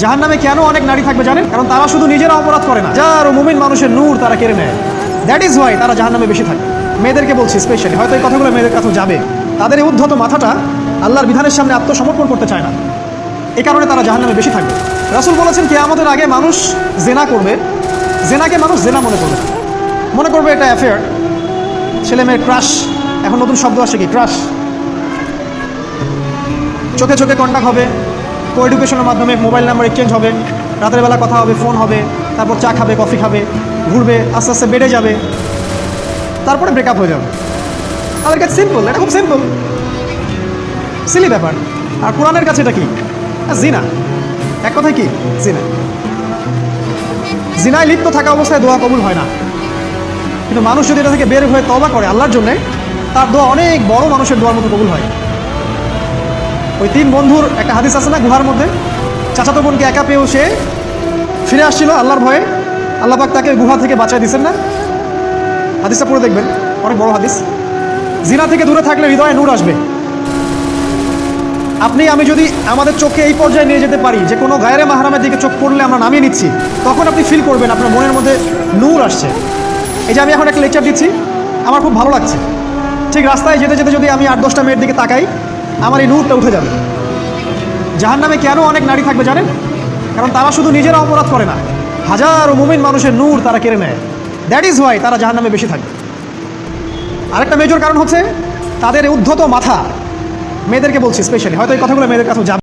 জাহান্নামে কেন অনেক নারী থাকবে জানেন? কারণ তারা শুধু নিজেরা অপরাধ করে না, যার মুমিন মানুষের নূর তারা কেড়ে নেয়। দ্যাট ইজ ওয়াই তারা জাহান্নামে বেশি থাকে। মেয়েদেরকে বলছি স্পেশালি, হয়তো এই কথাগুলো মেয়েদের কাছে যাবে, তাদের এই উদ্ধত মাথাটা আল্লাহর বিধানের সামনে আত্মসমর্পণ করতে চায় না, এই কারণে তারা জাহান্নামে বেশি থাকবে। রাসূল বলেছেন কিয়ামতের আগে মানুষ জেনা করবে, জেনাকে মানুষ জেনা মনে করবে এটা অ্যাফেয়ার, ছেলে মেয়ের ক্রাশ, এখন নতুন শব্দ আসে কি ক্রাশ, চোখে চোখে কন্ট্যাক্ট হবে, কো এডুকেশনের মাধ্যমে মোবাইল নাম্বার এক্সচেঞ্জ হবে, রাতের বেলা কথা হবে, ফোন হবে, তারপর চা খাবে, কফি খাবে, ঘুরবে, আস্তে আস্তে বেড়ে যাবে, তারপরে ব্রেকআপ হয়ে যাবে। তাদের কাছে সিম্পল, এটা খুব সিম্পল, সিলি ব্যাপার। আর কোরআনের কাছে এটা কি? জিনা। এক কথায় কি? জিনা। জিনায় লিপ্ত থাকা অবস্থায় দোয়া কবুল হয় না, কিন্তু মানুষ যদি এটা থেকে বের হয়ে তওবা করে আল্লাহর জন্যে, তার দোয়া অনেক বড় মানুষের দোয়ার মতো কবুল হয়। ওই 3 বন্ধুর একটা হাদিস আছে না, গুহার মধ্যে চাচাতো বোনকে একা পেয়েও সে ফিরে আসছিল আল্লাহর ভয়ে, আল্লাহ পাক তাকে গুহা থেকে বাঁচায় দিচ্ছেন না? হাদিসটা পড়ে দেখবেন, অনেক বড় হাদিস। জিনা থেকে দূরে থাকলে হৃদয়ে নূর আসবে। আপনি আমি যদি আমাদের চোখে এই পর্যায়ে নিয়ে যেতে পারি যে কোনো গায়রে মাহরামের দিকে চোখ পড়লে আমরা নামিয়ে নিচ্ছি, তখন আপনি ফিল করবেন আপনার মনের মধ্যে নূর আসছে। এই যে আমি এখন একটা লেকচার দিচ্ছি, আমার খুব ভালো লাগছে, ঠিক রাস্তায় যেতে যেতে যদি আমি 8-10টা মেয়ের দিকে তাকাই, আমার এই নূরটা উঠে যাবে। জাহান্নামে কেন অনেক নারী থাকবে জানেন? কারণ তারা শুধু নিজেরা অপরাধ করে না, হাজারো মুমিন মানুষের নূর তারা কেড়ে নেয়। দ্যাট ইজ ওয়াই তারা জাহান্নামে বেশি থাকবে। আরেকটা মেজর কারণ হচ্ছে তাদের উদ্ধত মাথা। মেয়েদেরকে বলছি স্পেশালি, হয়তো এই কথাগুলো মেয়েদের কাছে যাবে।